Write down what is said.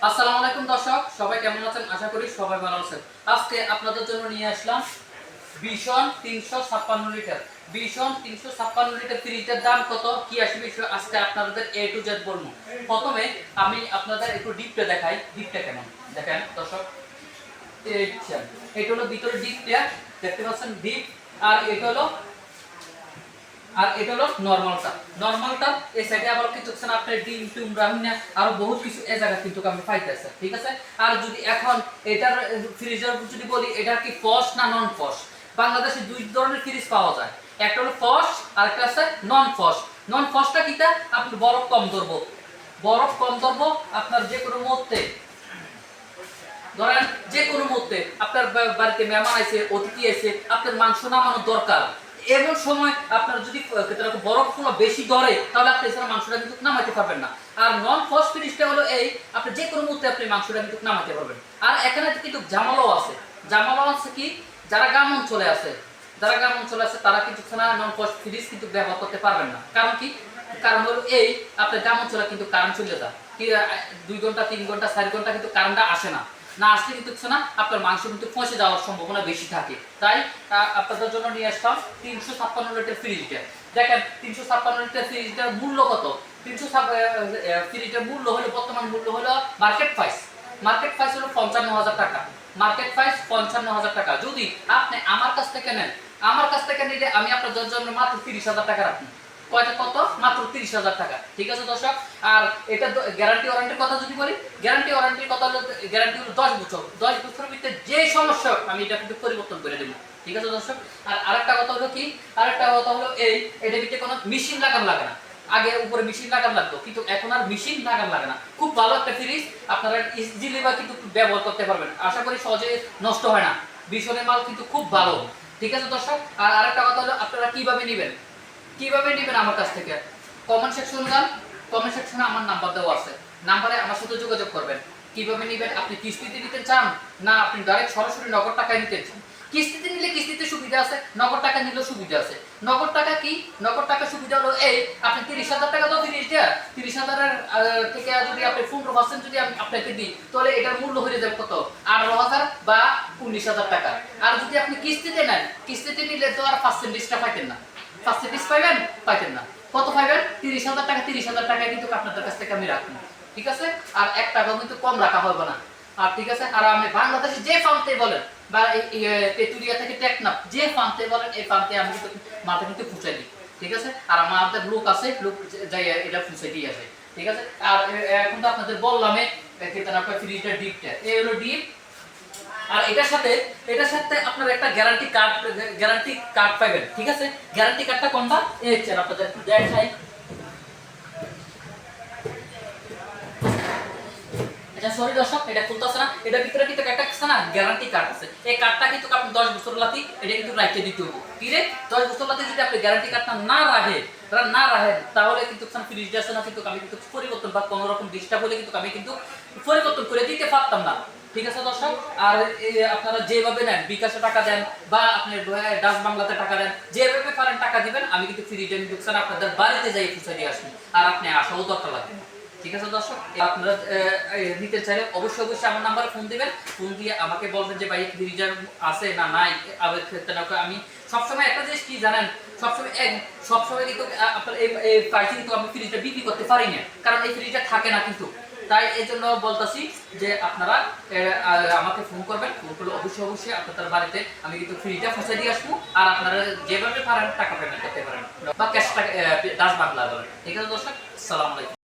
আসসালামু আলাইকুম দর্শক, সবাই কেমন আছেন? আশা করি সবাই ভালো আছেন। আজকে আপনাদের জন্য নিয়ে আসলাম ভিশন 356 লিটার। ভিশন 356 লিটার ফ্রিজের দাম কত, কি আসবে বিষয় আজকে আপনাদের এ টু জেড বলবো। প্রথমে আমি আপনাদের একটু ডিপটা দেখাই। ডিপটা কেমন দেখেন দর্শক, এটা হলো ভিতরে ডিপটা দেখতে পাচ্ছেন, ডিপ। আর এটা হলো নরমালটা এই সাইডে আবার কিছু আছে না, আপনার ডিম টুম রান্না আরো বহুত কিছু এই জায়গা কিন্তু আমি পাইতেছে, ঠিক আছে। আর যদি এখন এটার ফ্রিজের যদি বলি, এটা কি ফস না নন ফস, বাংলাদেশে দুই ধরনের ফ্রিজ পাওয়া যায়। একটা হলো ফস আর একটা আছে নন ফস। নন ফসটা কিটা, আপনি বরফ কম ধরবো আপনার যে কোনো মুহূর্তে, ধরেন যে কোনো মুহূর্তে আপনার বাড়িতে মেহমান আছে, অতিথি আছে, আপনার মাংস নামানোর দরকার, এমন সময় আপনার যদি বরফগুলো বেশি ধরে, তাহলে আপনি এছাড়া মাংসটা কিন্তু নামাতে পারবেন না। আর নন ফ্রস্ট ফিনিশটা হলো এই, আপনি যে কোনো মুহূর্তে আপনি মাংসটা কিন্তু নামাতে পারবেন। আর এখানে কিন্তু জামালাও আছে কি, যারা গ্রাম অঞ্চলে আছে তারা কিন্তু নন ফ্রস্ট ফিনিশ কিন্তু ব্যবহার করতে পারবেন না। কারণ কি, কারণ হলো এই, আপনার গ্রাম অঞ্চলে কিন্তু কারেন্ট চলে যায়, 2 ঘন্টা 3 ঘন্টা 4 ঘন্টা কিন্তু কারেন্টটা আসে না। না আসলে কিন্তু আপনার মাংস কিন্তু পচে যাওয়ার সম্ভাবনা বেশি থাকে। তাই আপনাদের জন্য নিয়ে আসলাম 356 লিটার ফ্রিজটা। দেখেন 356 লিটার ফ্রিজটার মূল্য কত। 356 ফ্রিজটার মূল্য হলো, বর্তমান মূল্য হলো মার্কেট প্রাইস হলো 55,000 টাকা। মার্কেট প্রাইস 55,000 টাকা। যদি আপনি আমার কাছ থেকে নেন, নিলে আমি আপনাদের জন্য মাত্র 30,000 টাকা রাখি। কত? মাত্র 30,000 টাকা, ঠিক আছে দর্শক। আর এটা গ্যারান্টি ওয়ারেন্টির কথা যদি বলি, গ্যারান্টি হলো 10 বছর। 10 বছরের ভিতরে যে সমস্যা আমি এটা কিন্তু পরিবর্তন করে দেবো, ঠিক আছে দর্শক। আর আরেকটা কথা হলো এই, এটার ভিতরে কোনো মেশিন লাগানো লাগে না। আগে উপরে মেশিন লাগানো লাগতো, কিন্তু এখন আর মেশিন লাগানো লাগে না। খুব ভালো একটা ফ্রিজ, আপনারা ইজিলি কিন্তু ব্যবহার করতে পারবেন। আশা করি সহজে নষ্ট হয় না। ভিশনের মাল কিন্তু খুব ভালো, ঠিক আছে দর্শক। আর আরেকটা কথা হলো, আপনারা কিভাবে নেবেন আমার কাছ থেকে, কমেন্ট সেকশনে আমার নাম্বার দেওয়া আছে, নাম্বারে আমার সাথে যোগাযোগ করবেন। কিভাবে নেবেন, আপনি কিস্তিতে নিতে চান না আপনি ডাইরেক্ট সরাসরি নগদ টাকায় নিতে চান? কিস্তিতে নিলে কিস্তিতে সুবিধা আছে, নগদ টাকা নিলেও সুবিধা আছে। নগদ টাকা সুবিধা হলো এই, আপনি 30,000 টাকা তো ফ্রিজ দেয়া, 30,000 থেকে যদি আপনি 15% যদি আমি আপনাকে দিই, তাহলে এটার মূল্য হয়ে যাবে কত, 18,000 বা 19,000 টাকা। আর যদি আপনি কিস্তিতে নেন, কিস্তিতে নিলে তো আর 5% পাইতেন না, পাইতেন না। কত পাইবেন? 30,000 টাকা। 30,000 টাকা কিন্তু আপনাদের কাছ থেকে আমি রাখবো, ঠিক আছে। আর 1 টাকাও কিন্তু কম রাখা হবে না। আর ঠিক আছে, আর আপনি বাংলাদেশে যে প্রান্তে বলেন, বা তেতুলিয়া থেকে টেকনাফ যে প্রান্তে বলেন, এই প্রান্তে আমি কিন্তু মাথা কিন্তু পৌঁছাই দিই, ঠিক আছে। আর আমাদের লোক যাই এটা পৌঁছাই দিয়ে আসে, ঠিক আছে। আর এখন তো আপনাদের বললাম ফ্রিজের ডিপটা, এই হলো ডিপ। আর এটার সাথে আপনার একটা গ্যারান্টি কার্ড পাবেন, ঠিক আছে। গ্যারান্টি কার্ডটা কোনটা, এই হচ্ছে আপনাদের দেখাই। আচ্ছা সরি দর্শক, এটা খুলতেছে না, এটার ভিতরে কিন্তু একটা আছে না গ্যারান্টি কার্ড আছে। এই কার্ডটা কিন্তু আপনি 10 বছর লাতি এটা কিন্তু রাখতে দিতে হবে। কি রে, 10 বছর লাতি যদি আপনি গ্যারান্টি কার্ডটা না রাখেন, তাহলে কিন্তু ফ্রিজটা আছে না, কিন্তু আমি কিন্তু পরিবর্তন বা কোনো রকম ডিস্টার্ব হলে কিন্তু আমি কিন্তু পরিবর্তন করে দিতে পারতাম না, ঠিক আছে দর্শক। আর আপনারা যেভাবে নেন, বিকাশে টাকা দেন বা আপনি ডাচ বাংলাতে টাকা দেন, যেভাবে পারেন টাকা দিবেন, আমি কিন্তু ফ্রিজের ইন্ডাকশন আপনাদের বাড়িতে যাই পৌঁছে দিয়ে আসবো। আর আপনি আসাও দরকার লাগবে না, ঠিক আছে দর্শক। আপনারা নিতে চাইলে অবশ্যই আমার নাম্বারে ফোন দিবেন। ফোন দিয়ে আমাকে বলবেন যে ভাই ফ্রিজার আছে না নাই। আমি সবসময় একটা জিনিস কি জানেন, সবসময় কিন্তু আপনার এই প্রাইসে কিন্তু আমি ফ্রিজটা বিক্রি করতে পারি না, কারণ এই ফ্রিজটা থাকে না কিন্তু। তাই এই জন্য বলতেছি যে আপনারা আমাকে ফোন করবেন। ফোন করলে অবশ্যই আপনাদের বাড়িতে আমি কিন্তু ফ্রিজটা পৌঁছে দিয়ে আসবো। আর আপনারা যেভাবে পারেন টাকা পেমেন্ট করতে পারেন, বা ক্যাশ টাকা ডাচ বাংলা বলেন, ঠিক আছে দর্শক। আসসালামু আলাইকুম।